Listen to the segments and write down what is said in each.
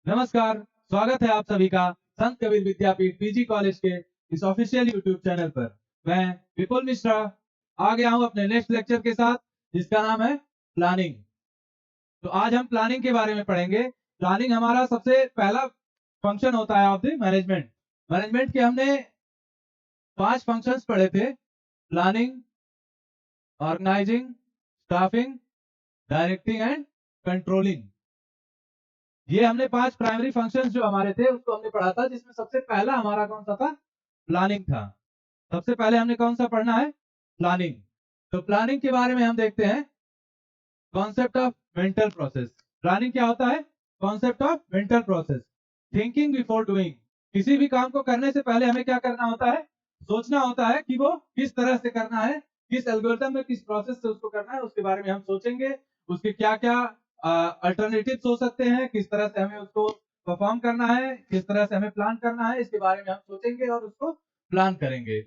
नमस्कार, स्वागत है आप सभी का संत कबीर विद्यापीठ पीजी कॉलेज के इस ऑफिशियल यूट्यूब चैनल पर। मैं विपुल मिश्रा आ गया हूं अपने नेक्स्ट लेक्चर के साथ, जिसका नाम है प्लानिंग। तो आज हम प्लानिंग के बारे में पढ़ेंगे। प्लानिंग हमारा सबसे पहला फंक्शन होता है ऑफ द मैनेजमेंट। मैनेजमेंट के हमने 5 फंक्शंस पढ़े थे: planning, organizing, staffing, directing and controlling. ये हमने 5 प्राइमरी फंक्शंस जो हमारे थे उसको हमने पढ़ा था, जिसमें सबसे पहला हमारा कौन सा था? प्लानिंग था। सबसे पहले हमने कौन सा पढ़ना है? प्लानिंग। तो प्लानिंग के बारे में हम देखते हैं concept of mental process. Planning क्या होता है? Concept of mental process. Thinking before doing. किसी भी काम को करने से पहले हमें क्या करना होता है? सोचना होता है कि वो किस तरह से करना है, किस एल्गोरिथम में, किस प्रोसेस से उसको करना है, उसके बारे में हम सोचेंगे। उसके क्या क्या अल्टरनेटिव्स हो सकते हैं, किस तरह से हमें उसको परफॉर्म करना है, किस तरह से हमें प्लान करना है, इसके बारे में हम सोचेंगे और उसको प्लान करेंगे।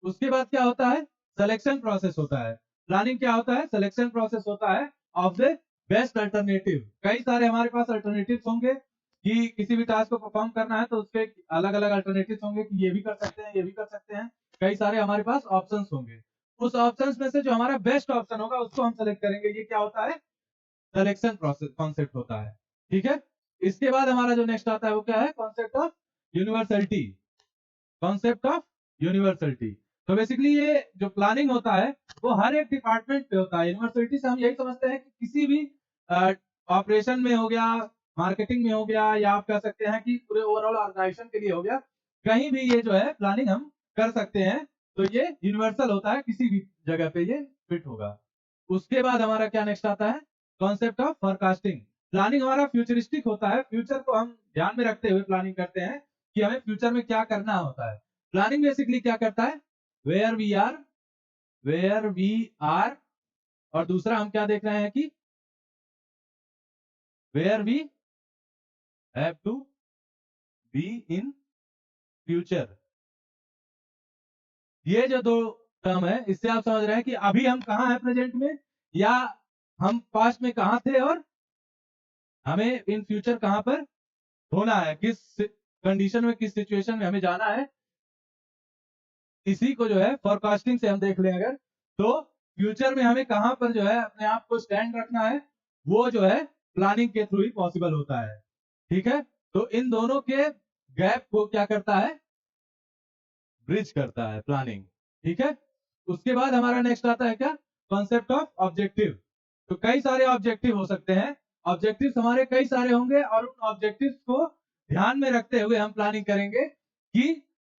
उसके बाद क्या होता है? सिलेक्शन प्रोसेस होता है। प्लानिंग क्या होता है? सिलेक्शन प्रोसेस होता है ऑफ द बेस्ट अल्टरनेटिव। कई सारे हमारे पास अल्टरनेटिव्स होंगे कि किसी भी टास्क को परफॉर्म करना है तो उसके अलग अलग अल्टरनेटिव्स होंगे कि ये भी कर सकते हैं, ये भी कर सकते हैं। कई सारे हमारे पास ऑप्शंस होंगे। उस ऑप्शंस में से जो हमारा बेस्ट ऑप्शन होगा उसको हम सेलेक्ट करेंगे। ये क्या होता है? सिलेक्शन प्रोसेस कॉन्सेप्ट होता है। ठीक है। इसके बाद हमारा जो नेक्स्ट आता है वो क्या है? Concept of universality. Concept of universality. तो बेसिकली ये जो प्लानिंग होता है वो हर एक डिपार्टमेंट पे होता है। यूनिवर्सलिटी से हम यही समझते हैं कि किसी भी ऑपरेशन में हो गया, मार्केटिंग में हो गया, या आप कह सकते हैं कि पूरे ओवरऑल ऑर्गेनाइजेशन के लिए हो गया, कहीं भी ये जो है प्लानिंग हम कर सकते हैं। तो ये यूनिवर्सल होता है, किसी भी जगह पे ये फिट होगा। उसके बाद हमारा क्या नेक्स्ट आता है? Concept of forecasting. प्लानिंग हमारा फ्यूचरिस्टिक होता है। फ्यूचर को हम ध्यान में रखते हुए प्लानिंग करते हैं कि हमें फ्यूचर में क्या करना होता है। प्लानिंग बेसिकली क्या करता है? Where we are, where we are, और दूसरा हम क्या देख रहे हैं कि where we have to be in future. ये जो दो टर्म है, इससे आप समझ रहे हैं कि अभी हम कहाँ हैं प्रेजेंट में, या हम पास्ट में कहाँ थे, और हमें इन फ्यूचर कहाँ पर होना है, किस कंडीशन में, किस सिचुएशन में हमें जाना है। इसी को जो है फोरकास्टिंग से हम देख लें अगर, तो फ्यूचर में हमें कहां पर जो है अपने आप को स्टैंड रखना है, वो जो है प्लानिंग के थ्रू ही पॉसिबल होता है। ठीक है। तो इन दोनों के गैप को क्या करता है? ब्रिज करता है प्लानिंग। ठीक है। उसके बाद हमारा नेक्स्ट आता है क्या? Concept of objective. तो कई सारे ऑब्जेक्टिव हो सकते हैं। ऑब्जेक्टिव्स हमारे कई सारे होंगे और उन ऑब्जेक्टिव्स को ध्यान में रखते हुए हम प्लानिंग करेंगे कि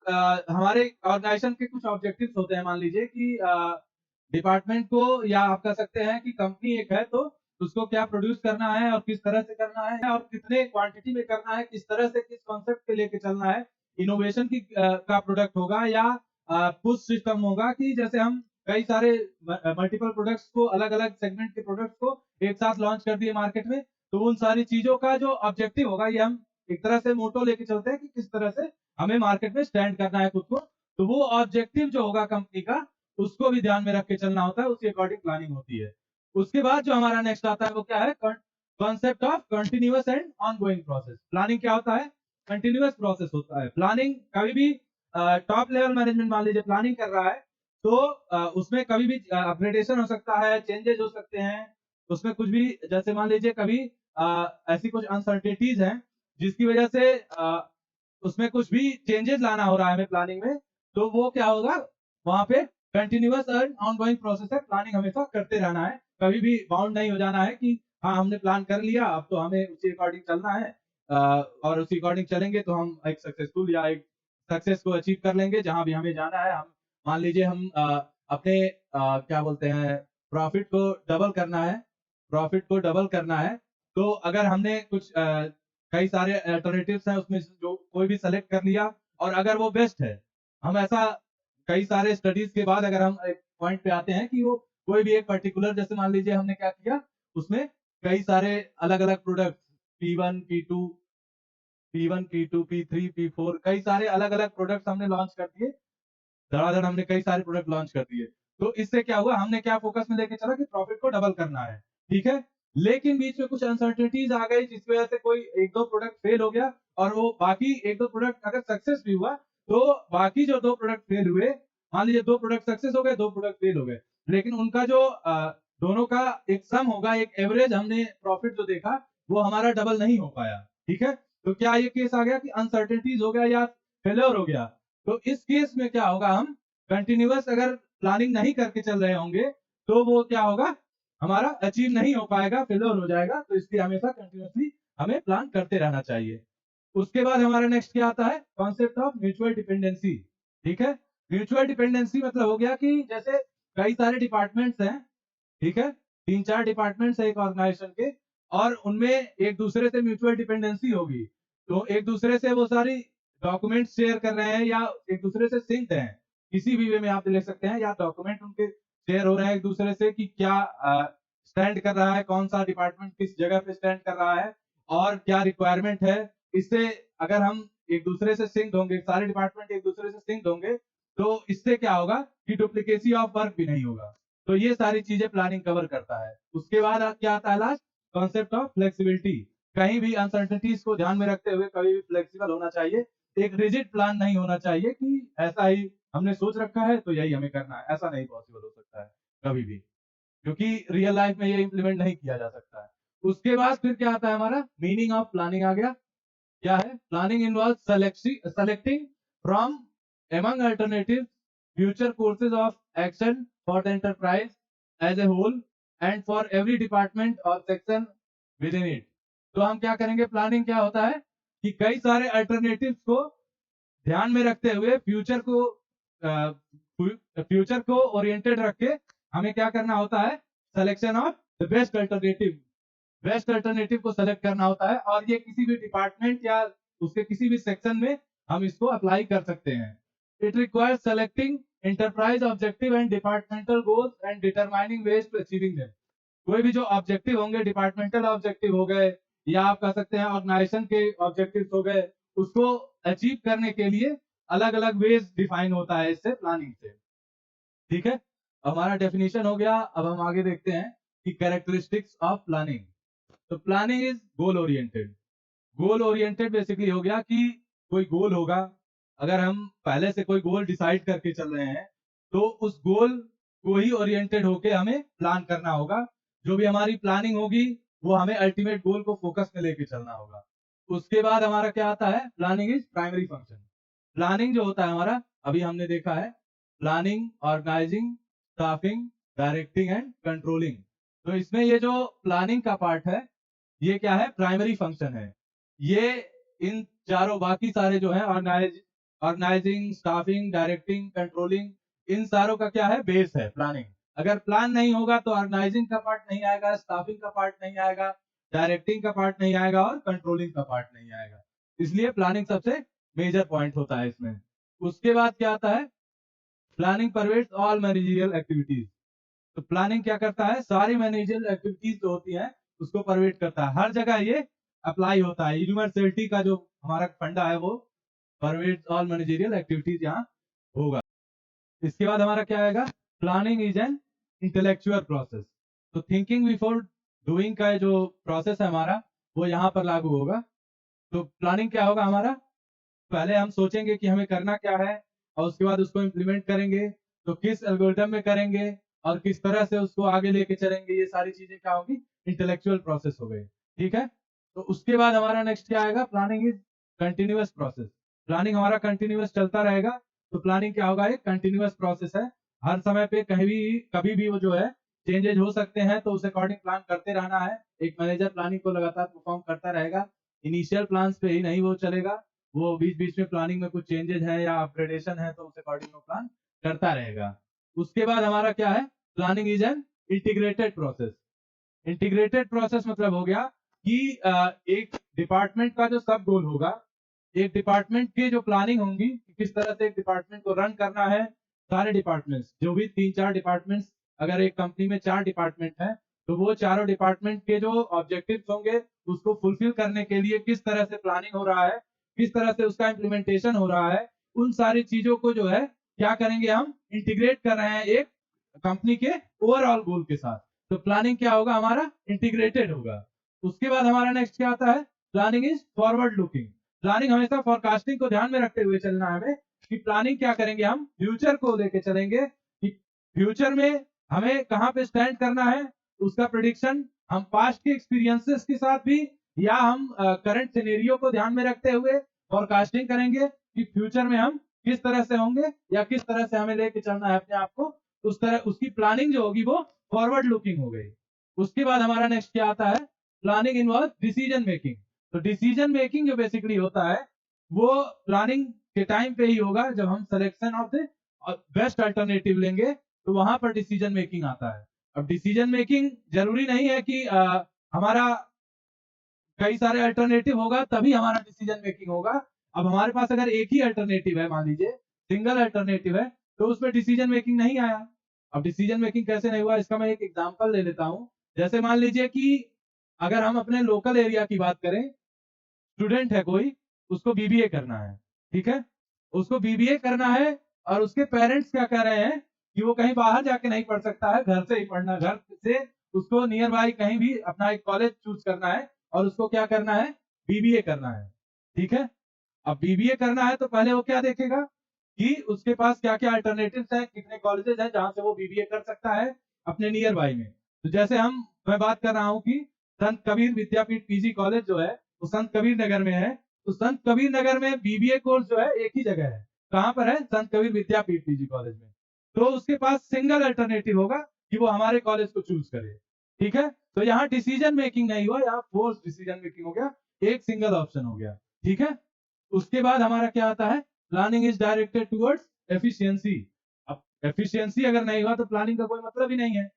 हमारे ऑर्गेनाइजेशन के कुछ ऑब्जेक्टिव्स होते हैं। मान लीजिए कि डिपार्टमेंट को, या आप कह सकते हैं कि कंपनी एक है तो उसको क्या प्रोड्यूस करना है और किस तरह से करना है और कितने क्वांटिटी में करना है, किस तरह से, किस कॉन्सेप्ट पे लेके चलना है। इनोवेशन की का प्रोडक्ट होगा या पुश सिस्टम होगा, कि जैसे हम कई सारे मल्टीपल प्रोडक्ट्स को, अलग अलग सेगमेंट के प्रोडक्ट्स को एक साथ लॉन्च कर दिए मार्केट में, तो उन सारी चीजों का जो ऑब्जेक्टिव होगा, ये हम एक तरह से मोटो लेके चलते हैं कि किस तरह से हमें मार्केट में स्टैंड करना है खुद को। तो वो ऑब्जेक्टिव जो होगा कंपनी का, उसको भी ध्यान में रख के चलना होता है, उसके अकॉर्डिंग प्लानिंग होती है। उसके बाद जो हमारा नेक्स्ट आता है वो क्या है? Concept of continuous and ongoing process. Planning क्या होता है? कंटिन्यूअस प्रोसेस होता है। प्लानिंग कभी भी टॉप लेवल मैनेजमेंट मान लीजिए प्लानिंग कर रहा है, तो उसमें कभी भी अपग्रेडेशन हो सकता है, चेंजेस हो सकते हैं उसमें कुछ भी। जैसे मान लीजिए कभी ऐसी कुछ अनसर्टेनिटीज हैं जिसकी वजह से उसमें कुछ भी चेंजेस लाना हो रहा है हमें प्लानिंग में, तो वो क्या होगा? वहां पे कंटिन्यूअस एंड ऑनगोइंग प्रोसेस है। प्लानिंग हमेशा करते रहना है, कभी भी बाउंड नहीं हो जाना है कि हाँ हमने प्लान कर लिया, अब तो हमें उसी अकॉर्डिंग चलना है। और उसी अकॉर्डिंग चलेंगे तो हम एक सक्सेसफुल या एक सक्सेस को अचीव कर लेंगे जहां भी हमें जाना है। हम मान लीजिए हम अपने क्या बोलते हैं, प्रॉफिट को डबल करना है, प्रॉफिट को डबल करना है। तो अगर हमने कुछ कई सारे अल्टरनेटिव्स हैं उसमें से जो कोई भी सेलेक्ट कर लिया, और अगर वो बेस्ट है, हम ऐसा कई सारे स्टडीज के बाद अगर हम एक पॉइंट पे आते हैं कि वो कोई भी एक पर्टिकुलर, जैसे मान लीजिए हमने क्या किया, उसमें कई सारे अलग अलग product P1 P2 P1 P2 P3 P4 कई सारे अलग अलग प्रोडक्ट्स हमने लॉन्च कर दिए। धड़ाधड़ हमने कई सारे प्रोडक्ट लॉन्च कर दिए। तो इससे क्या हुआ? हमने क्या फोकस में लेके चला कि प्रॉफिट को डबल करना है। ठीक है। लेकिन बीच में कुछ अनसर्टेनिटीज आ गई जिस वजह से कोई एक दो प्रोडक्ट फेल हो गया, और वो बाकी एक दो प्रोडक्ट अगर सक्सेस भी हुआ तो बाकी जो दो प्रोडक्ट फेल हुए, मान लीजिए दो प्रोडक्ट सक्सेस हो गए, दो प्रोडक्ट फेल हो गए, लेकिन उनका जो दोनों का एक सम होगा, एक एवरेज हमने प्रॉफिट जो देखा वो हमारा डबल नहीं हो पाया। ठीक है, तो क्या ये केस आ गया कि अनसर्टेनिटीज हो गया या फेलियर हो गया? तो इस केस में क्या होगा, हम कंटिन्यूअस अगर प्लानिंग नहीं करके चल रहे होंगे तो वो क्या होगा, हमारा अचीव नहीं हो पाएगा, फेलियर हो जाएगा। तो इसलिए हमेशा कंटिन्यूअसली हमें प्लान करते रहना चाहिए। उसके बाद हमारा नेक्स्ट क्या आता है, कॉन्सेप्ट ऑफ म्यूचुअल डिपेंडेंसी। ठीक है, म्यूचुअल डिपेंडेंसी मतलब हो गया कि जैसे कई सारे डिपार्टमेंट्स हैं, ठीक है, तीन चार डिपार्टमेंट्स है एक ऑर्गेनाइजेशन के, और उनमें एक दूसरे से म्यूचुअल डिपेंडेंसी होगी, तो एक दूसरे से वो सारी डॉक्यूमेंट शेयर कर रहे हैं या एक दूसरे से सिंक्ड हैं, किसी भी वे में आप ले सकते हैं, या डॉक्यूमेंट उनके शेयर हो रहे हैं एक दूसरे से कि क्या स्टैंड कर रहा है, कौन सा डिपार्टमेंट किस जगह पे स्टैंड कर रहा है और क्या रिक्वायरमेंट है। इससे अगर हम एक दूसरे से सिंक्ड होंगे, सारे डिपार्टमेंट एक दूसरे से सिंक्ड होंगे, तो इससे क्या होगा कि डुप्लीकेसी ऑफ वर्क भी नहीं होगा। तो ये सारी चीजें प्लानिंग कवर करता है। उसके बाद क्या आता है लास्ट, कॉन्सेप्ट ऑफ फ्लेक्सिबिलिटी। कहीं भी अनसर्टेनिटीज को ध्यान में रखते हुए कभी भी फ्लेक्सिबल होना चाहिए, एक रिजिड प्लान नहीं होना चाहिए कि ऐसा ही हमने सोच रखा है तो यही हमें करना है, ऐसा नहीं पॉसिबल हो सकता है कभी भी, क्योंकि रियल लाइफ में ये इम्प्लीमेंट नहीं किया जा सकता है। उसके बाद फिर क्या आता है, हमारा मीनिंग ऑफ प्लानिंग आ गया। क्या है, planning involve selecting from among alternatives future courses of action for the enterprise as a whole and for every department or section within it। तो हम क्या करेंगे, प्लानिंग क्या होता है कि कई सारे अल्टरनेटिव्स को ध्यान में रखते हुए फ्यूचर को ओरिएंटेड रख के हमें क्या करना होता है, selection of the best alternative को सेलेक्ट करना होता है, और ये किसी भी डिपार्टमेंट या उसके किसी भी सेक्शन में हम इसको अप्लाई कर सकते हैं। It requires selecting enterprise objective and departmental goals and determining ways to achieving them। कोई भी जो ऑब्जेक्टिव होंगे, डिपार्टमेंटल ऑब्जेक्टिव हो गए या आप कह सकते हैं ऑर्गेनाइजेशन के ऑब्जेक्टिव्स हो गए, उसको अचीव करने के लिए अलग अलग वेज डिफाइन होता है इससे, प्लानिंग से। ठीक है, हमारा डेफिनेशन हो गया। अब हम आगे देखते हैं कि कैरेक्टरिस्टिक्स ऑफ प्लानिंग। तो planning is goal oriented. Goal oriented basically हो गया कि कोई गोल होगा, अगर हम पहले से कोई गोल डिसाइड करके चल रहे हैं तो उस गोल को ही ओरिएंटेड होके हमें प्लान करना होगा। जो भी हमारी प्लानिंग होगी वो हमें अल्टीमेट गोल को फोकस में लेके चलना होगा। उसके बाद हमारा क्या आता है, planning is primary function. Planning जो होता है हमारा, अभी हमने देखा है planning, organizing, staffing, directing and controlling. तो इसमें ये जो प्लानिंग का पार्ट है ये क्या है, प्राइमरी फंक्शन है। ये इन चारों बाकी सारे जो है ऑर्गेनाइजिंग, स्टाफिंग, डायरेक्टिंग, कंट्रोलिंग, इन सारों का क्या है, बेस है प्लानिंग। अगर प्लान नहीं होगा तो ऑर्गेनाइजिंग का पार्ट नहीं आएगा, स्टाफिंग का पार्ट नहीं आएगा, डायरेक्टिंग का पार्ट नहीं आएगा और कंट्रोलिंग का पार्ट नहीं आएगा। इसलिए प्लानिंग सबसे मेजर पॉइंट होता है इसमें। उसके बाद क्या आता है, planning pervades all managerial activities. तो प्लानिंग क्या करता है, सारी मैनेजरियल एक्टिविटीज जो होती है उसको परवेट करता है, हर जगह ये अप्लाई होता है। यूनिवर्सिटी का जो हमारा फंडा है वो परवेट्स ऑल मैनेजरियल एक्टिविटीज यहाँ होगा। इसके बाद हमारा क्या आएगा, planning is an intellectual process. तो थिंकिंग बिफोर डूइंग का जो प्रोसेस है हमारा वो यहाँ पर लागू होगा। तो प्लानिंग क्या होगा हमारा, पहले हम सोचेंगे कि हमें करना क्या है और उसके बाद उसको इम्प्लीमेंट करेंगे, तो किस एल्गोरिथम में करेंगे और किस तरह से उसको आगे लेके चलेंगे, ये सारी चीजें क्या होगी, इंटेलेक्चुअल प्रोसेस हो गई। ठीक है, तो उसके बाद हमारा नेक्स्ट क्या आएगा, planning is continuous process. Planning हमारा कंटिन्यूअस चलता रहेगा। तो प्लानिंग क्या होगा, एक कंटिन्यूअस प्रोसेस है, हर समय पे कहीं भी कभी भी वो जो है चेंजेज हो सकते हैं, तो उस अकॉर्डिंग प्लान करते रहना है। एक मैनेजर प्लानिंग को लगातार परफॉर्म करता रहेगा, इनिशियल प्लान्स पे ही नहीं वो चलेगा, वो बीच बीच में प्लानिंग में कुछ चेंजेस है या अपग्रेडेशन है तो उस अकॉर्डिंग वो प्लान करता रहेगा। उसके बाद हमारा क्या है, planning is an integrated process. Integrated process मतलब हो गया कि एक डिपार्टमेंट का जो सब गोल होगा, एक डिपार्टमेंट की जो प्लानिंग होंगी किस तरह से एक डिपार्टमेंट को रन करना है, सारे डिपार्टमेंट्स जो भी तीन चार डिपार्टमेंट्स, अगर एक कंपनी में चार डिपार्टमेंट है तो वो चारों डिपार्टमेंट के जो ऑब्जेक्टिव्स होंगे उसको फुलफिल करने के लिए किस तरह से प्लानिंग हो रहा है, किस तरह से उसका इम्प्लीमेंटेशन हो रहा है, उन सारी चीजों को जो है क्या करेंगे, हम इंटीग्रेट कर रहे हैं एक कंपनी के ओवरऑल गोल के साथ। तो प्लानिंग क्या होगा हमारा, इंटीग्रेटेड होगा। उसके बाद हमारा नेक्स्ट क्या आता है, planning is forward looking. Planning हमेशा फॉरकास्टिंग को ध्यान में रखते हुए चलना है हमें, कि प्लानिंग क्या करेंगे, हम फ्यूचर को लेके चलेंगे कि फ्यूचर में हमें कहाँ पे स्टैंड करना है, उसका प्रिडिक्शन हम पास्ट के एक्सपीरियंसेस के साथ भी या हम करंट सिनेरियो को ध्यान में रखते हुए फॉरकास्टिंग करेंगे कि फ्यूचर में हम किस तरह से होंगे या किस तरह से हमें लेके चलना है अपने आप को, उस तरह उसकी प्लानिंग जो होगी वो फॉरवर्ड लुकिंग हो गई। उसके बाद हमारा नेक्स्ट क्या आता है, प्लानिंग इन्वॉल्व डिसीजन मेकिंग। तो डिसीजन मेकिंग जो बेसिकली होता है वो प्लानिंग के टाइम पे ही होगा, जब हम selection of the best alternative लेंगे तो वहां पर डिसीजन मेकिंग आता है। अब डिसीजन मेकिंग जरूरी नहीं है कि हमारा कई सारे अल्टरनेटिव होगा तभी हमारा डिसीजन मेकिंग होगा। अब हमारे पास अगर एक ही अल्टरनेटिव है, मान लीजिए सिंगल अल्टरनेटिव है, तो उसमें डिसीजन मेकिंग नहीं आया। अब डिसीजन मेकिंग कैसे नहीं हुआ, इसका मैं एक एग्जांपल ले लेता हूं। जैसे मान लीजिए कि अगर हम अपने लोकल एरिया की बात करें, स्टूडेंट है कोई, उसको बीबीए करना है, ठीक है, उसको बीबीए करना है और उसके पेरेंट्स क्या कह रहे हैं कि वो कहीं बाहर जाके नहीं पढ़ सकता है, घर से ही पढ़ना, घर से उसको नियर बाई कहीं भी अपना एक कॉलेज चूज करना है और उसको क्या करना है, बीबीए करना है, ठीक है। अब बीबीए करना है तो पहले वो क्या देखेगा कि उसके पास क्या क्या अल्टरनेटिव्स हैं, कितने कॉलेजेस हैं जहां से वो बीबीए कर सकता है अपने नियर बाई में। तो जैसे मैं बात कर रहा हूँ कि संत कबीर विद्यापीठ पीजी कॉलेज जो है वो संत कबीर नगर में है। तो संत कबीर नगर में बीबीए कोर्स जो है एक ही जगह है, कहां पर है, संत कबीर विद्यापीठ पीजी कॉलेज में। तो उसके पास सिंगल अल्टरनेटिव होगा कि वो हमारे कॉलेज को चूज करे, ठीक है। तो यहाँ डिसीजन मेकिंग नहीं हुआ, यहाँ फोर्स डिसीजन मेकिंग हो गया, एक सिंगल ऑप्शन हो गया, ठीक है। उसके बाद हमारा क्या आता है, planning is directed towards efficiency. अब एफिशिएंसी अगर नहीं हुआ तो प्लानिंग का कोई मतलब ही नहीं है।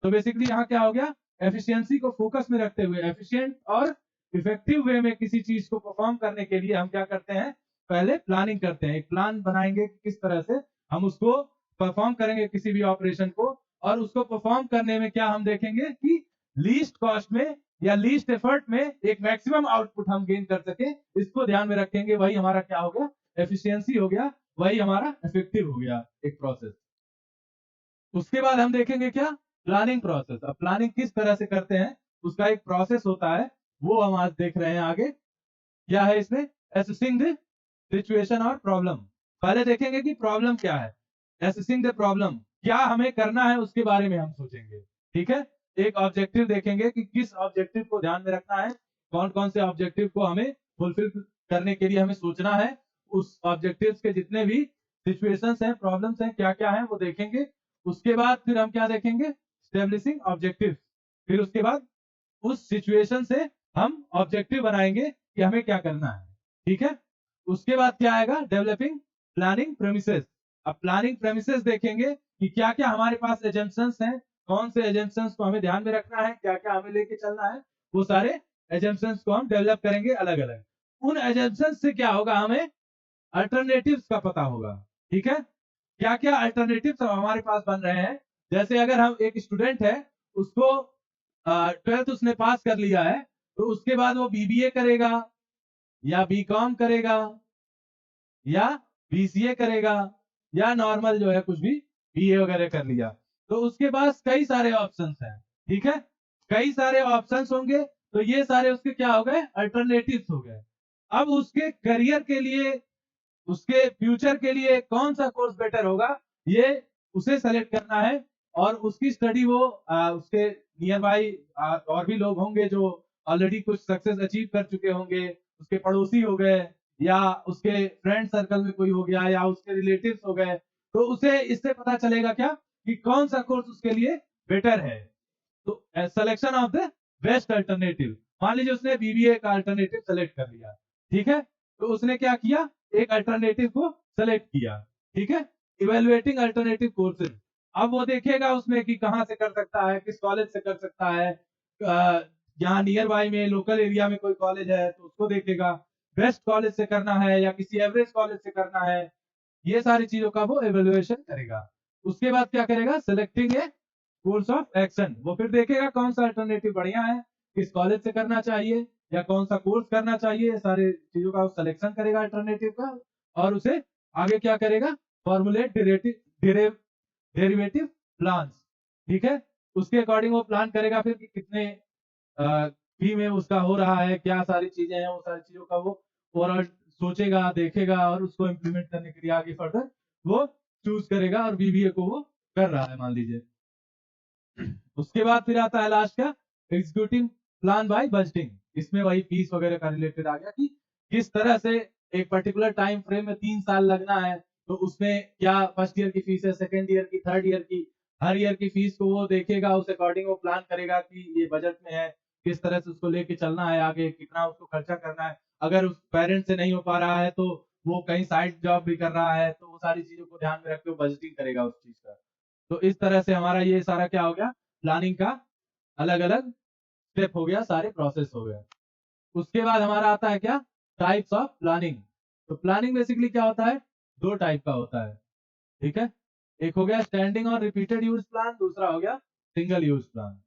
तो बेसिकली यहाँ क्या हो गया, एफिशिएंसी को फोकस में रखते हुए एफिशिएंट और इफेक्टिव वे में किसी चीज को परफॉर्म करने के लिए हम क्या करते हैं, पहले प्लानिंग करते हैं, एक प्लान बनाएंगे कि किस तरह से हम उसको परफॉर्म करेंगे किसी भी ऑपरेशन को, और उसको परफॉर्म करने में क्या हम देखेंगे कि लीस्ट कॉस्ट में या लीस्ट एफर्ट में एक मैक्सिमम आउटपुट हम गेन कर सके, इसको ध्यान में रखेंगे। वही हमारा क्या हो गया, एफिशिएंसी हो गया, वही हमारा इफेक्टिव हो गया एक प्रोसेस। उसके बाद हम देखेंगे क्या, प्लानिंग प्रोसेस। अब प्लानिंग किस तरह से करते हैं उसका एक प्रोसेस होता है, वो हम आज देख रहे हैं आगे। क्या है इसमें, असेसिंग द सिचुएशन और प्रॉब्लम। पहले देखेंगे कि प्रॉब्लम क्या है, असेसिंग द प्रॉब्लम, क्या हमें करना है उसके बारे में हम सोचेंगे, ठीक है। एक ऑब्जेक्टिव देखेंगे कि किस ऑब्जेक्टिव को ध्यान में रखना है, कौन कौन से ऑब्जेक्टिव को हमें फुलफिल करने के लिए हमें सोचना है, उस ऑब्जेक्टिव के जितने भी सिचुएशंस हैं, प्रॉब्लम्स हैं, क्या क्या है वो देखेंगे। उसके बाद फिर हम क्या देखेंगे, स्टेब्लिशिंग ऑब्जेक्टिव। फिर उसके बाद उस सिचुएशन से हम ऑब्जेक्टिव बनाएंगे कि हमें क्या करना है, ठीक है। उसके बाद क्या आएगा, डेवलपिंग प्लानिंग प्रेमिसेस। अब प्लानिंग प्रेमिसेस देखेंगे कि क्या क्या हमारे पास एजम्पशंस हैं, कौन से एजम्पशंस को हमें ध्यान में रखना है, क्या क्या हमें लेके चलना है, वो सारे एजम्पशंस को हम डेवलप करेंगे अलग अलग। उन एजम्पशंस से क्या होगा, हमें अल्टरनेटिव्स का पता होगा, ठीक है। क्या क्या अल्टरनेटिव्स हमारे पास बन रहे हैं। जैसे अगर हम एक स्टूडेंट है, उसको 12th उसने पास कर लिया है, तो उसके बाद वो बीबीए करेगा या बीकॉम करेगा या बीसीए करेगा या नॉर्मल जो है कुछ भी बीए वगैरह कर लिया, तो उसके पास कई सारे ऑप्शंस हैं, ठीक है। कई सारे ऑप्शंस होंगे, तो ये सारे उसके क्या हो गए, अल्टरनेटिव्स हो गए। अब उसके करियर के लिए, उसके फ्यूचर के लिए कौन सा कोर्स बेटर होगा, ये उसे सेलेक्ट करना है। और उसकी स्टडी वो उसके नियर बाई और भी लोग होंगे जो ऑलरेडी कुछ सक्सेस अचीव कर चुके होंगे, उसके पड़ोसी हो गए या उसके फ्रेंड सर्कल में कोई हो गया या उसके रिलेटिव्स हो गए, तो उसे इससे पता चलेगा क्या कि कौन सा कोर्स उसके लिए बेटर है। तो selection of the best alternative, मान लीजिए उसने बीबीए का अल्टरनेटिव सेलेक्ट कर लिया, ठीक है। तो उसने क्या किया, एक अल्टरनेटिव को सेलेक्ट किया, ठीक है। इवेलुएटिंग अल्टरनेटिव कोर्सेज, अब वो देखेगा उसमें कि कहाँ से कर सकता है, किस कॉलेज से कर सकता है, यहाँ नियर बाई में लोकल एरिया में कोई कॉलेज है तो उसको देखेगा, बेस्ट कॉलेज से करना है या किसी एवरेज कॉलेज से करना है, ये सारी चीजों का वो एवेल्युएशन करेगा। उसके बाद क्या करेगा, selecting A course of action, वो फिर देखेगा कौन सा अल्टरनेटिव बढ़िया है, किस कॉलेज से करना चाहिए या कौन सा कोर्स करना चाहिए, सारे चीजों का सिलेक्शन करेगा अल्टरनेटिव का। और उसे आगे क्या करेगा, फॉर्मुलेट डेरिवेटिव प्लान्स, ठीक है। उसके अकॉर्डिंग वो प्लान करेगा फिर कि कितने फी में उसका हो रहा है, क्या सारी चीजें हैं, वो सारी चीजों का वो ओवरऑल सोचेगा, देखेगा और उसको इम्प्लीमेंट करने के लिए आगे फर्दर वो चूज करेगा और बीबीए को वो कर रहा है मान लीजिए। उसके बाद फिर आता है लास्ट का एग्जीक्यूटिव प्लान बाय बजटिंग। इसमें वही फीस वगैरह का रिलेटेड आ गया कि किस तरह से एक पर्टिकुलर टाइम फ्रेम में 3 साल लगना है, तो उसमें क्या फर्स्ट ईयर की फीस है, सेकेंड ईयर की, थर्ड ईयर की, हर ईयर की फीस को वो देखेगा, उस अकॉर्डिंग वो प्लान करेगा कि ये बजट में है, किस तरह से उसको लेके चलना है, आगे कितना उसको खर्चा करना है। अगर उस पेरेंट से नहीं हो पा रहा है तो वो कहीं साइड जॉब भी कर रहा है, तो वो सारी चीजों को ध्यान में रख के वो बजटिंग करेगा उस चीज का। तो इस तरह से हमारा ये सारा क्या हो गया, प्लानिंग का अलग अलग स्टेप हो गया, सारे प्रोसेस हो गया। उसके बाद हमारा आता है क्या, टाइप्स ऑफ प्लानिंग। तो प्लानिंग बेसिकली क्या होता है, 2 टाइप का होता है, ठीक है। एक हो गया स्टैंडिंग और रिपीटेड यूज प्लान, दूसरा हो गया सिंगल यूज प्लान।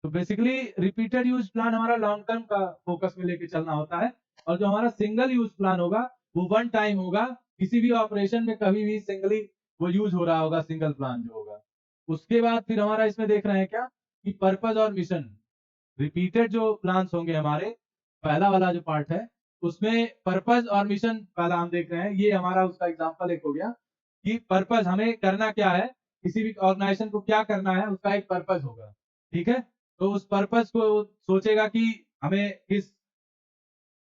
तो बेसिकली रिपीटेड यूज प्लान हमारा लॉन्ग टर्म का फोकस में लेके चलना होता है, और जो हमारा सिंगल यूज प्लान होगा वो वन टाइम होगा, किसी भी ऑपरेशन में कभी भी सिंगली वो यूज हो रहा होगा, सिंगल प्लान जो होगा। उसके बाद फिर हमारा इसमें देख रहे हैं क्या कि पर्पज और मिशन। रिपीटेड जो प्लान्स होंगे हमारे, पहला वाला जो पार्ट है उसमें पर्पज और मिशन पहला हम देख रहे हैं, ये हमारा उसका एग्जांपल एक हो गया कि पर्पज हमें करना क्या है, किसी भी ऑर्गेनाइजेशन को क्या करना है, उसका एक पर्पज होगा, ठीक है। तो उस पर्पज को सोचेगा कि हमें किस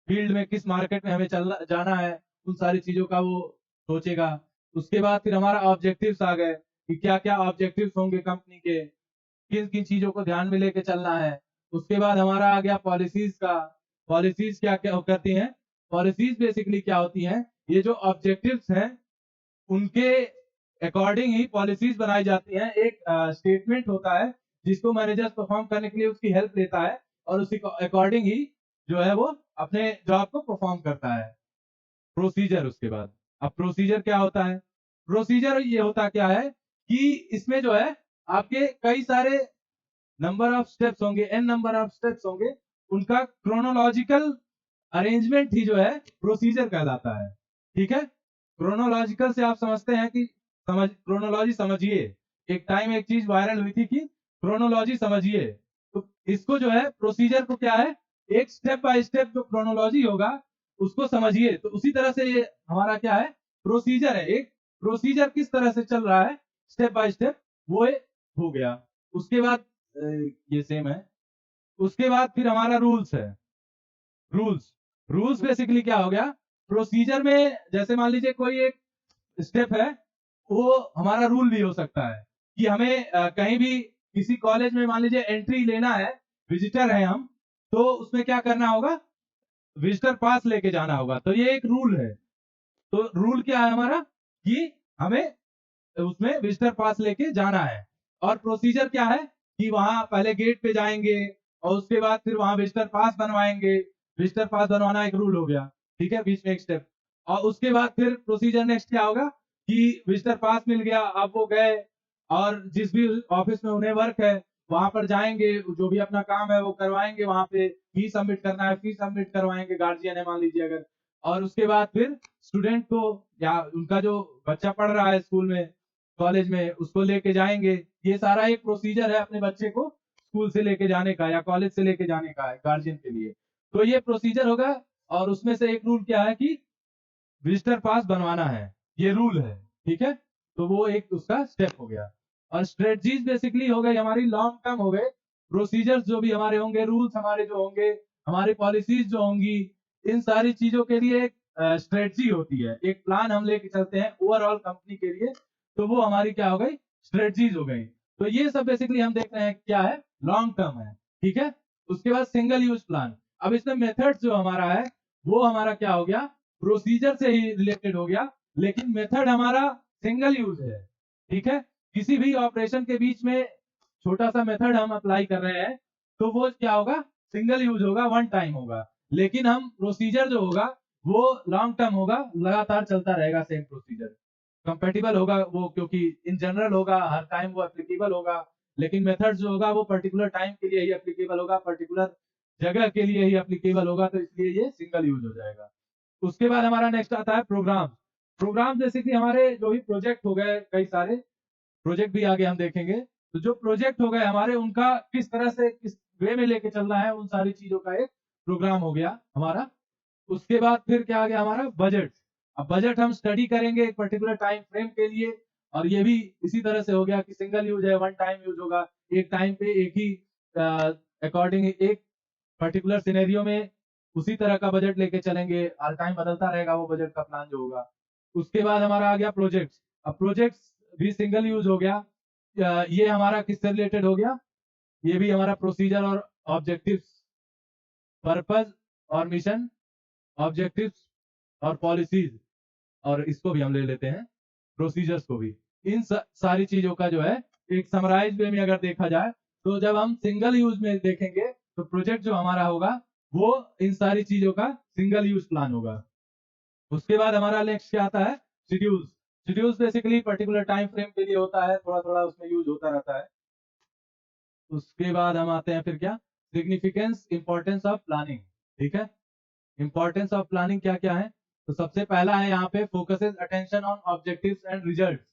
फील्ड में, किस मार्केट में हमें चलना जाना है, उन सारी चीजों का वो सोचेगा। उसके बाद फिर हमारा ऑब्जेक्टिव्स आ गए कि क्या क्या ऑब्जेक्टिव्स होंगे कंपनी के, किन किन चीजों को ध्यान में लेके चलना है। उसके बाद हमारा आ गया पॉलिसीज का। पॉलिसीज क्या क्या करती हैं, पॉलिसीज बेसिकली क्या होती हैं, ये जो ऑब्जेक्टिव्स हैं उनके अकॉर्डिंग ही पॉलिसीज बनाई जाती हैं। एक स्टेटमेंट होता है जिसको मैनेजर परफॉर्म करने के लिए उसकी हेल्प लेता है, और उसी अकॉर्डिंग ही जो है वो अपने जॉब को परफॉर्म करता है। प्रोसीजर उसके बाद, अब प्रोसीजर क्या होता है, प्रोसीजर ये होता क्या है कि इसमें जो है आपके कई सारे नंबर ऑफ स्टेप्स होंगे, एन नंबर ऑफ स्टेप्स होंगे, उनका क्रोनोलॉजिकल अरेंजमेंट ही जो है प्रोसीजर कहलाता है, ठीक है। क्रोनोलॉजिकल से आप समझते हैं कि क्रोनोलॉजी समझिए, एक टाइम एक चीज वायरल हुई थी कि क्रोनोलॉजी समझिए, तो इसको जो है प्रोसीजर को क्या है, एक स्टेप बाय स्टेप जो क्रोनोलॉजी होगा उसको समझिए। तो उसी तरह से ये हमारा क्या है, प्रोसीजर है, एक प्रोसीजर किस तरह से चल रहा है स्टेप बाय स्टेप, वो हो गया। उसके बाद ये सेम है। उसके बाद फिर हमारा रूल्स है। रूल्स, रूल्स बेसिकली क्या हो गया, प्रोसीजर में जैसे मान लीजिए कोई एक स्टेप है, वो हमारा रूल भी हो सकता है कि हमें कहीं भी किसी कॉलेज में मान लीजिए एंट्री लेना है, विजिटर है हम, तो उसमें क्या करना होगा, विजिटर पास लेके जाना होगा, तो ये एक रूल है। तो रूल क्या है हमारा कि हमें उसमें विजिटर पास लेके जाना है। और प्रोसीजर क्या है कि वहां पहले गेट पे जाएंगे और उसके बाद फिर वहां विजिटर पास बनवाएंगे। विजिटर पास बनवाना एक रूल हो गया, ठीक है, बीच में एक स्टेप। और उसके बाद फिर प्रोसीजर नेक्स्ट क्या होगा कि विजिटर पास मिल गया, अब वो गए और जिस भी ऑफिस में उन्हें वर्क है वहां पर जाएंगे, जो भी अपना काम है वो करवाएंगे, वहां पे फी सबमिट करना है फी सबमिट करवाएंगे, गार्जियन है मान लीजिए अगर। और उसके बाद फिर स्टूडेंट को या उनका जो बच्चा पढ़ रहा है स्कूल में, कॉलेज में, उसको लेके जाएंगे। ये सारा एक प्रोसीजर है अपने बच्चे को स्कूल से लेके जाने का या कॉलेज से लेके जाने का है गार्जियन के लिए। तो ये प्रोसीजर होगा, और उसमें से एक रूल क्या है कि विजिटर पास बनवाना है, ये रूल है, ठीक है। तो वो एक उसका स्टेप हो गया। और स्ट्रेटजीज बेसिकली हो गई हमारी लॉन्ग टर्म हो गए, प्रोसीजर्स जो भी हमारे होंगे, रूल्स हमारे जो होंगे, हमारी पॉलिसीज जो होंगी, इन सारी चीजों के लिए एक स्ट्रेटजी होती है, एक प्लान हम लेके चलते हैं ओवरऑल कंपनी के लिए, तो वो हमारी क्या हो गई, स्ट्रेटजीज हो गई। तो ये सब बेसिकली हम देख रहे हैं क्या है, लॉन्ग टर्म है, ठीक है। उसके बाद सिंगल यूज प्लान। अब इसमें मेथड जो हमारा है वो हमारा क्या हो गया, प्रोसीजर से ही रिलेटेड हो गया, लेकिन मेथड हमारा सिंगल यूज है, ठीक है। किसी भी ऑपरेशन के बीच में छोटा सा मेथड हम अप्लाई कर रहे हैं तो वो क्या होगा, सिंगल यूज होगा, वन टाइम होगा। लेकिन हम प्रोसीजर जो होगा वो लॉन्ग टर्म होगा, लगातार चलता रहेगा सेम प्रोसीजर, कंपेटिबल होगा वो, क्योंकि इन जनरल होगा, हर टाइम वो एप्लीकेबल होगा। लेकिन मेथड जो होगा वो पर्टिकुलर टाइम के लिए ही एप्लीकेबल होगा, पर्टिकुलर जगह के लिए ही एप्लीकेबल होगा, तो इसलिए ये सिंगल यूज हो जाएगा। उसके बाद हमारा नेक्स्ट आता है प्रोग्राम। प्रोग्राम जैसे कि हमारे जो भी प्रोजेक्ट हो गए, कई सारे प्रोजेक्ट भी आगे हम देखेंगे, तो जो प्रोजेक्ट हो गए हमारे उनका किस तरह से किस वे में लेके चलना है, उन सारी चीजों का एक प्रोग्राम हो गया हमारा। उसके बाद फिर क्या आ गया हमारा बजट। अब बजट हम स्टडी करेंगे एक पर्टिकुलर टाइम फ्रेम के लिए, और ये भी इसी तरह से हो गया कि सिंगल यूज है, वन टाइम यूज होगा, एक टाइम पे एक ही अकॉर्डिंग एक पर्टिकुलर सिनेरियो में उसी तरह का बजट लेके चलेंगे, हर टाइम बदलता रहेगा वो बजट का प्लान जो होगा। उसके बाद हमारा आ गया प्रोजेक्ट। अब प्रोजेक्ट्स भी सिंगल यूज हो गया। ये हमारा किससे रिलेटेड हो गया, ये भी हमारा प्रोसीजर और ऑब्जेक्टिव्स, पर्पस और मिशन, ऑब्जेक्टिव्स और पॉलिसीज, और इसको भी हम ले लेते हैं प्रोसीजर्स को भी। इन सारी चीजों का जो है एक समराइज वे में अगर देखा जाए, तो जब हम सिंगल यूज में देखेंगे तो प्रोजेक्ट जो हमारा होगा वो इन सारी चीजों का सिंगल यूज प्लान होगा। उसके बाद हमारा नेक्स्ट क्या आता है, schedules. Schedules basically particular time frame के लिए होता है, थोड़ा थोड़ा उसमें यूज होता रहता है। उसके बाद हम आते हैं फिर क्या, सिग्निफिकेंस इंपॉर्टेंस ऑफ प्लानिंग। ठीक है, इंपॉर्टेंस ऑफ प्लानिंग क्या क्या है, तो सबसे पहला है यहाँ पे focuses attention on objectives and results.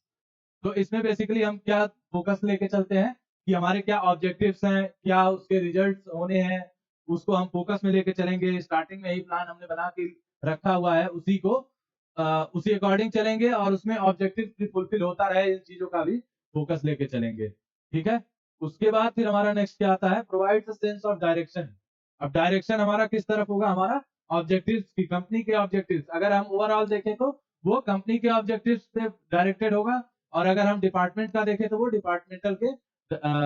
तो इसमें बेसिकली हम क्या फोकस लेके चलते हैं कि हमारे क्या ऑब्जेक्टिव्स हैं, क्या उसके रिजल्ट्स होने हैं, उसको हम फोकस में लेके चलेंगे। स्टार्टिंग में ही प्लान हमने बना के रखा हुआ है, उसी को उसी अकॉर्डिंग चलेंगे, और उसमें ऑब्जेक्टिव भी फुलफिल होता रहे, इन चीजों का भी फोकस लेके चलेंगे। ठीक है, उसके बाद फिर हमारा नेक्स्ट क्या आता है, प्रोवाइड सेंस ऑफ डायरेक्शन। अब डायरेक्शन हमारा किस तरफ होगा, हमारा ऑब्जेक्टिव्स की, कंपनी के ऑब्जेक्टिव्स। अगर हम ओवरऑल देखें तो वो कंपनी के ऑब्जेक्टिव्स पे डायरेक्टेड होगा, और अगर हम डिपार्टमेंट का देखें तो वो डिपार्टमेंटल के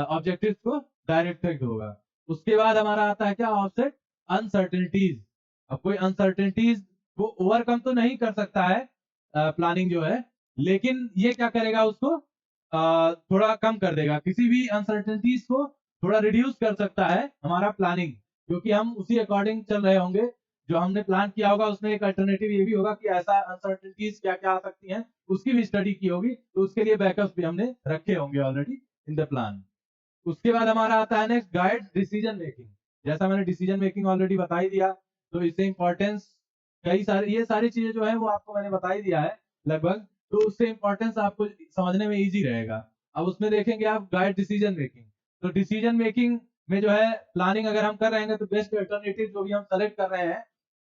ऑब्जेक्टिव्स को डायरेक्टेड होगा। उसके बाद हमारा आता है क्या, ऑफसेट अनसर्टेनिटीज। अब कोई अनसर्टेनिटीज वो ओवरकम तो नहीं कर सकता है प्लानिंग जो है, लेकिन ये क्या करेगा, उसको थोड़ा कम कर देगा, किसी भी अनसर्टेनिटीज को थोड़ा रिड्यूस कर सकता है हमारा प्लानिंग, क्योंकि हम उसी अकॉर्डिंग चल रहे होंगे। जो हमने प्लान किया होगा उसमें एक अल्टरनेटिव ये भी होगा कि ऐसा अनसर्टेनिटीज क्या क्या आ सकती हैं, उसकी भी स्टडी की होगी, तो उसके लिए बैकअप्स भी हमने रखे होंगे ऑलरेडी इन द प्लान। उसके बाद हमारा आता है नेक्स्ट, गाइड डिसीजन मेकिंग। जैसा मैंने डिसीजन मेकिंग ऑलरेडी बता ही दिया, तो इससे इंपॉर्टेंस कई सारे, ये सारी चीजें जो है वो आपको मैंने बता ही दिया है लगभग, तो उससे इंपॉर्टेंस आपको समझने में इजी रहेगा। अब उसमें देखेंगे आप गाइड डिसीजन मेकिंग। तो डिसीजन मेकिंग में जो है प्लानिंग अगर हम कर रहे हैं तो बेस्ट अल्टरनेटिव जो भी हम सेलेक्ट कर रहे हैं,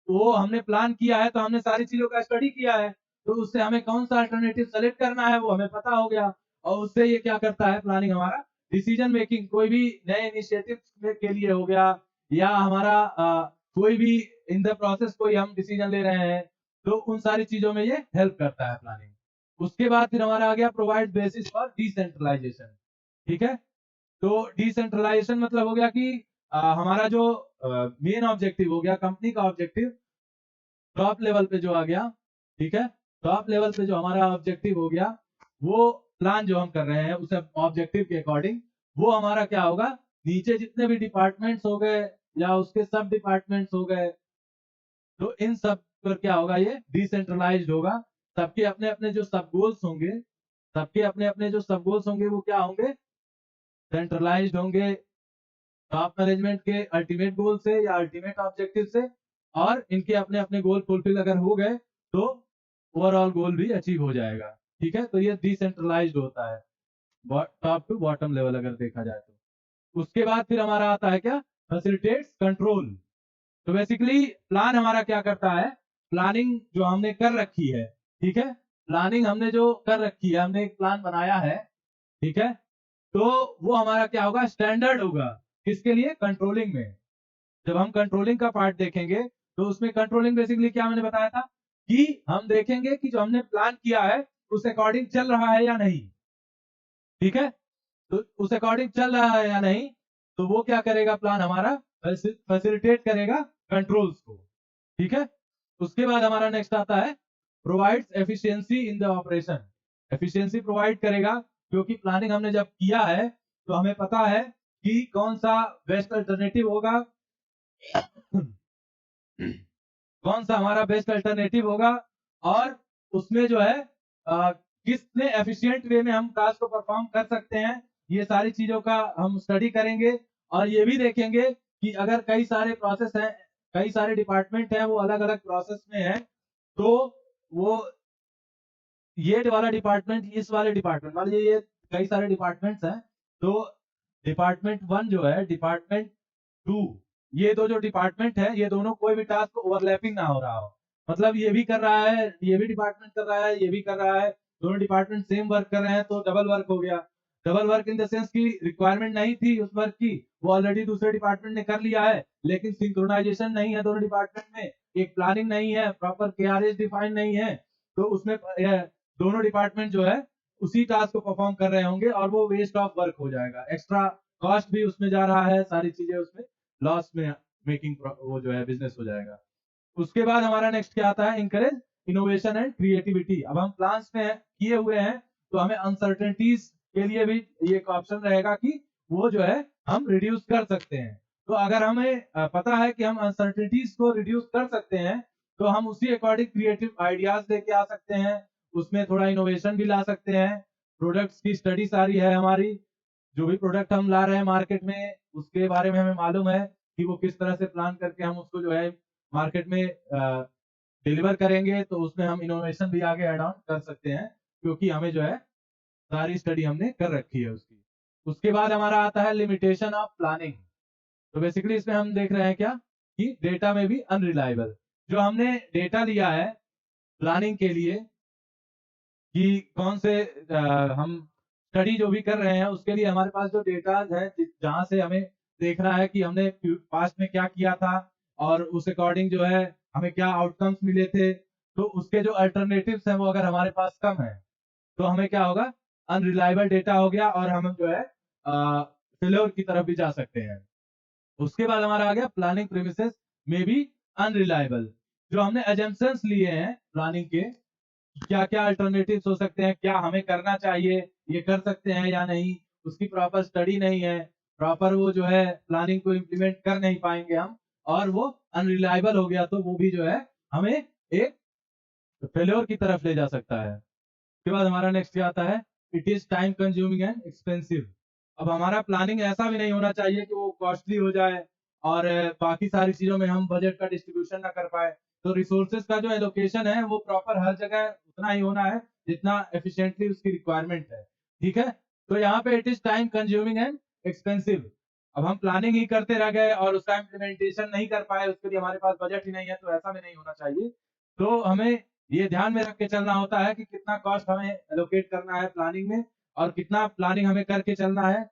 वो हमने प्लान किया है तो हमने सारी चीजों का स्टडी किया है, तो उससे हमें कौन सा अल्टरनेटिव सेलेक्ट करना है वो हमें पता हो गया। और उससे ये क्या करता है, प्लानिंग हमारा डिसीजन मेकिंग, कोई भी नए इनिशिएटिव के लिए हो गया, या हमारा कोई भी इन द प्रोसेस कोई हम डिसीजन ले रहे हैं, तो उन सारी चीजों में ये हेल्प करता है प्लानिंग। उसके बाद फिर हमारा आ गया प्रोवाइड बेसिस फॉर डिसेंट्रलाइजेशन। ठीक है, तो डिसेंट्रलाइजेशन मतलब हो गया कि हमारा जो मेन ऑब्जेक्टिव हो गया, कंपनी का ऑब्जेक्टिव टॉप लेवल पे जो आ गया। ठीक है, टॉप लेवल पे जो हमारा ऑब्जेक्टिव हो गया, वो प्लान जो हम कर रहे हैं उस ऑब्जेक्टिव के अकॉर्डिंग वो हमारा क्या होगा, नीचे जितने भी डिपार्टमेंट्स हो गए या उसके सब डिपार्टमेंट्स हो गए, तो इन सब पर क्या होगा, ये डिसेंट्रलाइज्ड होगा। सबके अपने अपने जो सब गोल्स होंगे, सबके अपने अपने जो सब गोल्स होंगे वो क्या होंगे, सेंट्रलाइज्ड होंगे टॉप मैनेजमेंट के अल्टीमेट गोल से या अल्टीमेट ऑब्जेक्टिव से, और इनके अपने अपने गोल फुलफिल अगर हो गए तो ओवरऑल गोल भी अचीव हो जाएगा। ठीक है, तो ये डिसेंट्रलाइज्ड होता है टॉप टू बॉटम लेवल अगर देखा जाए तो। उसके बाद फिर हमारा आता है क्या, फैसिलिटेट्स कंट्रोल। तो बेसिकली प्लान हमारा क्या करता है, प्लानिंग जो हमने कर रखी है, ठीक है, प्लानिंग हमने जो कर रखी है, हमने एक प्लान बनाया है, ठीक है, तो वो हमारा क्या होगा, स्टैंडर्ड होगा। किसके लिए, कंट्रोलिंग में। जब हम कंट्रोलिंग का पार्ट देखेंगे तो उसमें कंट्रोलिंग बेसिकली क्या मैंने बताया था, कि हम देखेंगे कि जो हमने प्लान किया है उस अकॉर्डिंग चल रहा है या नहीं। ठीक है, तो उस अकॉर्डिंग चल रहा है या नहीं, तो वो क्या करेगा, प्लान हमारा फैसिलिटेट करेगा कंट्रोल्स को। ठीक है, उसके बाद हमारा नेक्स्ट आता है provides efficiency in the operation. Efficiency provide करेगा, क्योंकि प्लानिंग हमने जब किया है तो हमें पता है कि कौन सा बेस्ट अल्टरनेटिव होगा कौन सा हमारा बेस्ट अल्टरनेटिव होगा, और उसमें जो है कितने एफिशिएंट वे में हम टास्क को परफॉर्म कर सकते हैं, ये सारी चीजों का हम स्टडी करेंगे। और ये भी देखेंगे कि अगर कई सारे प्रोसेस हैं, कई सारे डिपार्टमेंट हैं, वो अलग अलग प्रोसेस में है, तो वो ये वाला डिपार्टमेंट इस वाले डिपार्टमेंट मान लीजिए, ये कई सारे डिपार्टमेंट्स हैं, तो डिपार्टमेंट 1 जो है, डिपार्टमेंट 2, ये दो जो डिपार्टमेंट है, ये दोनों कोई भी टास्क ओवरलैपिंग ना हो रहा हो, मतलब ये भी कर रहा है, ये भी डिपार्टमेंट कर रहा है, ये भी कर रहा है, दोनों डिपार्टमेंट सेम वर्क कर रहे हैं, तो डबल वर्क हो गया। Double work in the sense की रिक्वायरमेंट नहीं थी उस वर्क की, वो ऑलरेडी दूसरे डिपार्टमेंट ने कर लिया है, लेकिन सिंक्रोनाइजेशन नहीं है दोनों डिपार्टमेंट में, एक प्लानिंग नहीं है, प्रॉपर केआरएस डिफाइन नहीं है, तो उसमें दोनों डिपार्टमेंट जो है उसी टास्क को परफॉर्म कर रहे होंगे और वो वेस्ट ऑफ वर्क हो जाएगा, एक्स्ट्रा कॉस्ट भी उसमें जा रहा है, सारी चीजें उसमें लॉस में मेकिंग वो जो है बिजनेस हो जाएगा। उसके बाद हमारा नेक्स्ट क्या आता है, इंकरेज इनोवेशन एंड क्रिएटिविटी। अब हम प्लान्स में किए हुए हैं, तो हमें अनसर्टेनिटीज के लिए भी ये एक ऑप्शन रहेगा कि वो जो है हम रिड्यूस कर सकते हैं। तो अगर हमें पता है कि हम अनसर्टेनिटीज को रिड्यूस कर सकते हैं, तो हम उसी अकॉर्डिंग क्रिएटिव आइडियाज लेके आ सकते हैं, उसमें थोड़ा इनोवेशन भी ला सकते हैं। प्रोडक्ट्स की स्टडी सारी है हमारी, जो भी प्रोडक्ट हम ला रहे हैं मार्केट में, उसके बारे में हमें मालूम है कि वो किस तरह से प्लान करके हम उसको जो है मार्केट में डिलीवर करेंगे, तो उसमें हम इनोवेशन भी आगे ऐड ऑन कर सकते हैं, क्योंकि हमें जो है सारी स्टडी हमने कर रखी है उसकी। उसके बाद हमारा आता है लिमिटेशन ऑफ प्लानिंग। तो बेसिकली इसमें हम देख रहे हैं क्या, कि डेटा में भी अनरिलायबल, जो हमने डेटा लिया है प्लानिंग के लिए कि कौन से हम स्टडी जो भी कर रहे हैं उसके लिए हमारे पास जो डेटा है, जहां से हमें देखना है कि हमने पास्ट में क्या किया था और उस अकॉर्डिंग जो है हमें क्या आउटकम्स मिले थे, तो उसके जो अल्टरनेटिव्स हैं वो अगर हमारे पास कम है, तो हमें क्या होगा, अनरिलायबल डेटा हो गया और हम जो है फेल्योर की तरफ भी जा सकते हैं। उसके बाद हमारा आ गया प्लानिंग प्रीमिसेस में भी अनरिलायबल, जो हमने एजम्पशंस लिए हैं प्लानिंग के, क्या क्या अल्टरनेटिव्स हो सकते हैं, क्या हमें करना चाहिए, ये कर सकते हैं या नहीं, उसकी प्रॉपर स्टडी नहीं है, प्रॉपर वो जो है प्लानिंग को इम्प्लीमेंट कर नहीं पाएंगे हम, और वो अनरिलायबल हो गया, तो वो भी जो है हमें एक फेल्योर की तरफ ले जा सकता है। उसके बाद हमारा नेक्स्ट क्या आता है, it is time consuming and expensive. अब हमारा प्लानिंग ऐसा भी नहीं होना चाहिए कि वो कॉस्टली हो जाए और बाकी सारी चीजों में हम बजट का डिस्ट्रीब्यूशन ना कर पाए, तो रिसोर्सेज का जो एलोकेशन है वो प्रॉपर हर जगह उतना ही होना है जितना एफिशिएंटली उसकी रिक्वायरमेंट है, ठीक है। तो यहाँ पे it is time consuming and expensive. अब हम प्लानिंग ही करते रह गए और उसका इम्प्लीमेंटेशन नहीं कर पाए, उसके लिए हमारे पास बजट ही नहीं है, तो ऐसा भी नहीं होना चाहिए। तो हमें ये ध्यान में रख के चलना होता है कि कितना कॉस्ट हमें एलोकेट करना है प्लानिंग में और कितना प्लानिंग हमें करके चलना है,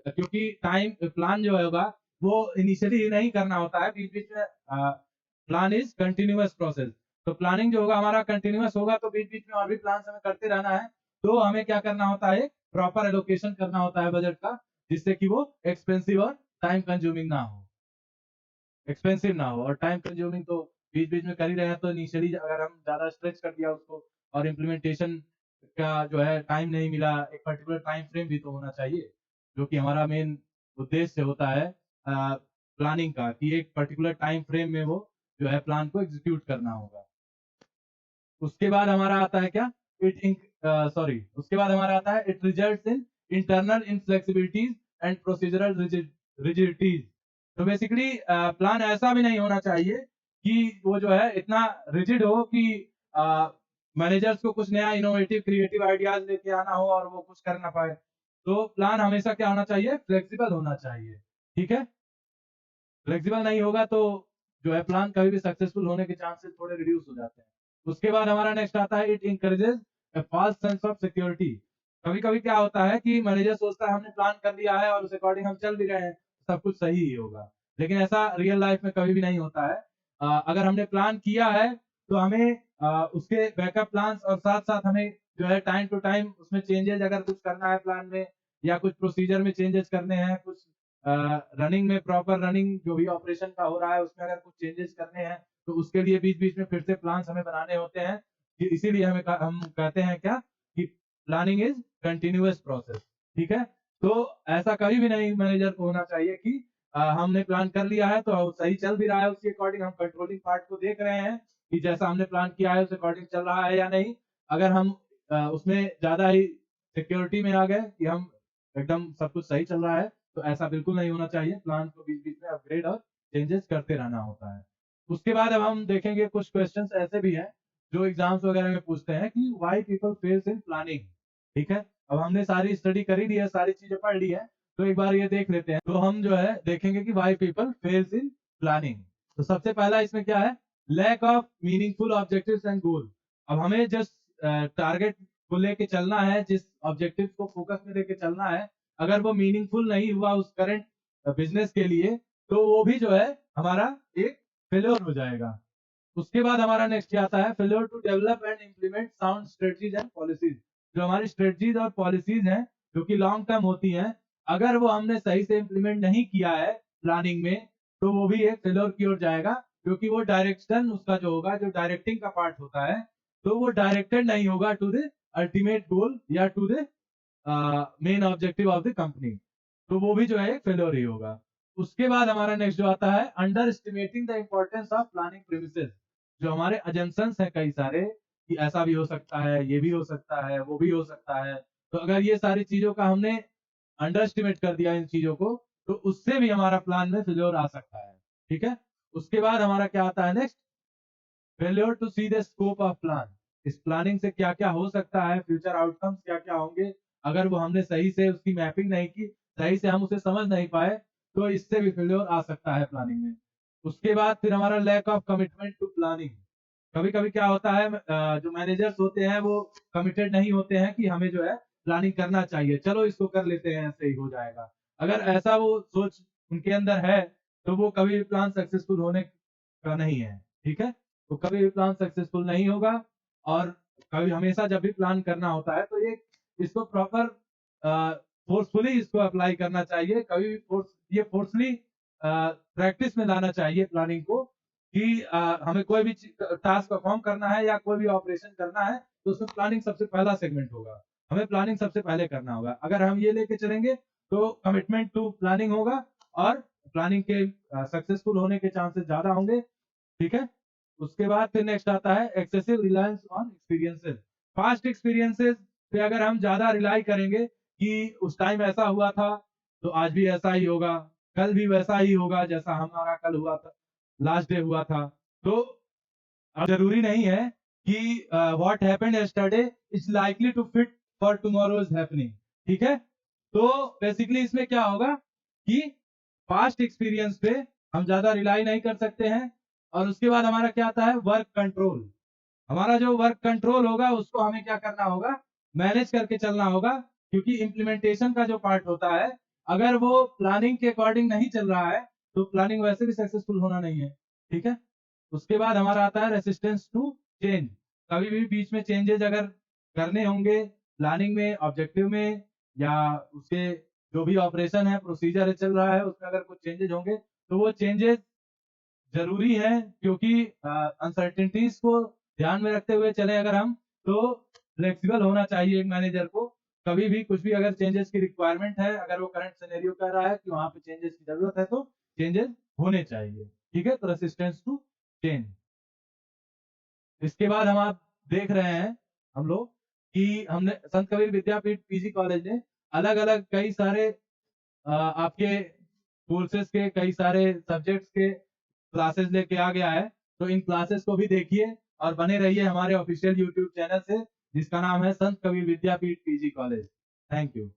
क्योंकि टाइम प्लान जो होगा वो इनिशियली नहीं करना होता है, बीच बीच में प्लान इज कंटिन्यूअस प्रोसेस। तो प्लानिंग जो होगा हमारा कंटिन्यूअस होगा, तो बीच बीच में और भी प्लान हमें करते रहना है, तो हमें क्या करना होता है, प्रॉपर एलोकेशन करना होता है बजट का, जिससे कि वो एक्सपेंसिव और टाइम कंज्यूमिंग ना हो, एक्सपेंसिव ना हो और टाइम कंज्यूमिंग तो बीच बीच में कर ही रहे हैं, तो इनिशियली अगर हम ज्यादा स्ट्रेच कर दिया उसको और इम्प्लीमेंटेशन का जो है टाइम नहीं मिला, एक पर्टिकुलर टाइम फ्रेम भी तो होना चाहिए, जो कि हमारा मेन उद्देश्य होता है प्लानिंग का, कि एक पर्टिकुलर टाइम फ्रेम में वो जो है प्लान को एग्जीक्यूट करना होगा। उसके बाद हमारा आता है क्या, उसके बाद हमारा आता है it results in internal inflexibilities and procedural rigidities. तो बेसिकली प्लान ऐसा भी नहीं होना चाहिए कि वो जो है इतना रिजिड हो कि मैनेजर्स को कुछ नया इनोवेटिव क्रिएटिव आइडियाज लेके आना हो और वो कुछ कर ना पाए। तो प्लान हमेशा क्या होना चाहिए, फ्लेक्सिबल होना चाहिए, ठीक है। फ्लेक्सिबल नहीं होगा तो जो है प्लान कभी भी सक्सेसफुल होने के चांसेस थोड़े रिड्यूस हो जाते हैं। उसके बाद हमारा नेक्स्ट आता है it encourages a false sense of security. कभी कभी क्या होता है कि मैनेजर सोचता है हमने प्लान कर लिया है और उस अकॉर्डिंग हम चल भी रहे हैं, सब कुछ सही ही होगा, लेकिन ऐसा रियल लाइफ में कभी भी नहीं होता है। अगर हमने प्लान किया है तो हमें उसके बैकअप प्लान्स और साथ साथ हमें जो है टाइम टू टाइम उसमें चेंजेस अगर कुछ करना है प्लान में, या कुछ प्रोसीजर में चेंजेस करने हैं, कुछ रनिंग में प्रॉपर रनिंग जो भी ऑपरेशन का हो रहा है उसमें अगर कुछ चेंजेस करने हैं, तो उसके लिए बीच बीच में फिर से प्लान्स हमें बनाने होते हैं, कि इसीलिए हम कहते हैं क्या, कि प्लानिंग इज कंटिन्यूअस प्रोसेस, ठीक है। तो ऐसा कभी भी नहीं मैनेजर को होना चाहिए कि हमने प्लान कर लिया है तो सही चल भी रहा है उसके अकॉर्डिंग, हम कंट्रोलिंग पार्ट को देख रहे हैं कि जैसा हमने प्लान किया है उस अकॉर्डिंग चल रहा है या नहीं। अगर हम उसमें ज्यादा ही सिक्योरिटी में आ गए कि हम एकदम सब कुछ सही चल रहा है, तो ऐसा बिल्कुल नहीं होना चाहिए, प्लान को बीच बीच में अपग्रेड और चेंजेस करते रहना होता है। उसके बाद अब हम देखेंगे कुछ क्वेश्चंस ऐसे भी हैं जो एग्जाम्स वगैरह में पूछते हैं कि why people fails in planning, ठीक है। अब हमने सारी स्टडी करी ली है, सारी चीजें पढ़ ली है, तो एक बार ये देख लेते हैं। तो हम जो है देखेंगे कि why people fails in planning. तो सबसे पहला इसमें क्या है, lack of meaningful objectives and goal. अब हमें जिस टारगेट को लेके चलना है, जिस ऑब्जेक्टिव को फोकस में लेके चलना है, अगर वो मीनिंगफुल नहीं हुआ उस करंट बिजनेस के लिए, तो वो भी जो है हमारा एक फेलियर हो जाएगा। उसके बाद हमारा नेक्स्ट क्या आता है, failure to develop and implement sound strategies and policies. जो हमारी स्ट्रेटजीज और पॉलिसीज हैं जो कि लॉन्ग टर्म होती हैं, अगर वो हमने सही से इम्प्लीमेंट नहीं किया है प्लानिंग में, तो वो भी एक फेलियर की ओर जाएगा, क्योंकि वो डायरेक्शन उसका जो होगा, जो डायरेक्टिंग का पार्ट होता है, तो वो डायरेक्टेड नहीं होगा टू द अल्टीमेट गोल या to the main objective of the company. तो वो भी जो है एक फेलियर ही होगा। उसके बाद हमारा नेक्स्ट जो आता है, under estimating the importance of planning premises. जो हमारे अजम्पशंस हैं कई सारे, कि ऐसा भी हो सकता है, ये भी हो सकता है, वो भी हो सकता है। तो अगर ये सारी चीजों का हमने अंडर एस्टिमेट कर दिया इन चीजों को, तो उससे भी हमारा प्लान में फेलियर आ सकता है। ठीक है। उसके बाद हमारा क्या आता है next, failure to see the scope of plan. इस प्लानिंग से क्या क्या हो सकता है, फ्यूचर आउटकम्स क्या क्या होंगे, अगर वो हमने सही से उसकी मैपिंग नहीं की, सही से हम उसे समझ नहीं पाए, तो इससे भी फेलियर आ सकता है प्लानिंग में। उसके बाद फिर हमारा lack of commitment to planning. कभी कभी क्या होता है, जो मैनेजर्स होते हैं वो कमिटेड नहीं होते हैं कि हमें जो है प्लानिंग करना चाहिए, चलो इसको कर लेते हैं, ऐसे ही हो जाएगा। अगर ऐसा वो सोच उनके अंदर है, तो वो कभी भी प्लान सक्सेसफुल होने का नहीं है। ठीक है। तो कभी भी प्लान सक्सेसफुल नहीं होगा। और कभी हमेशा जब भी प्लान करना होता है, तो ये इसको प्रॉपर फोर्सफुली इसको अप्लाई करना चाहिए। कभी भी ये फोर्सली प्रैक्टिस में लाना चाहिए प्लानिंग को, कि हमें कोई भी टास्क परफॉर्म करना है या कोई भी ऑपरेशन करना है, तो उसमें प्लानिंग सबसे पहला सेगमेंट होगा। हमें प्लानिंग सबसे पहले करना होगा। अगर हम ये लेके चलेंगे, तो कमिटमेंट टू प्लानिंग होगा और प्लानिंग के सक्सेसफुल होने के चांसेस ज्यादा होंगे। ठीक है। उसके बाद फिर नेक्स्ट आता है excessive reliance on experiences. Past experiences पे अगर हम ज्यादा रिलाई करेंगे कि उस टाइम ऐसा हुआ था, तो आज भी ऐसा ही होगा, कल भी वैसा ही होगा जैसा हमारा कल हुआ था, लास्ट डे हुआ था। तो अब जरूरी नहीं है कि what happened yesterday is likely to fit for tomorrow's happening. ठीक है। तो बेसिकली इसमें क्या होगा कि पास्ट एक्सपीरियंस पे हम ज्यादा रिलाई नहीं कर सकते हैं। और उसके बाद हमारा क्या आता है, वर्क कंट्रोल। हमारा जो वर्क कंट्रोल होगा, उसको हमें क्या करना होगा, मैनेज करके चलना होगा। क्योंकि इम्प्लीमेंटेशन का जो पार्ट होता है, अगर वो प्लानिंग के अकॉर्डिंग नहीं चल रहा है, तो प्लानिंग वैसे भी सक्सेसफुल होना नहीं है। ठीक है। उसके बाद हमारा आता है रेसिस्टेंस टू चेंज। कभी भी बीच में चेंजेस अगर करने होंगे प्लानिंग में, ऑब्जेक्टिव में, या उसके जो भी ऑपरेशन है, प्रोसीजर चल रहा है, उसमें अगर कुछ चेंजेस होंगे, तो वो चेंजेस जरूरी है। क्योंकि अनसर्टेनिटीज को ध्यान में रखते हुए चले अगर हम, तो फ्लेक्सिबल होना चाहिए एक मैनेजर को। कभी भी कुछ भी अगर चेंजेस की रिक्वायरमेंट है, अगर वो करंट सिनेरियो कह रहा है कि वहां पे चेंजेस की जरूरत है, तो चेंजेस होने चाहिए। ठीक है। तो रेसिस्टेंस टू चेंज। इसके बाद हम आप देख रहे हैं हम लोग कि हमने संत कबीर विद्यापीठ पीजी कॉलेज ने अलग अलग कई सारे आपके कोर्सेज के, कई सारे सब्जेक्ट्स के क्लासेस लेके आ गया है। तो इन क्लासेस को भी देखिए और बने रहिए हमारे ऑफिशियल यूट्यूब चैनल से, जिसका नाम है संत कबीर विद्यापीठ पीजी कॉलेज। Thank you.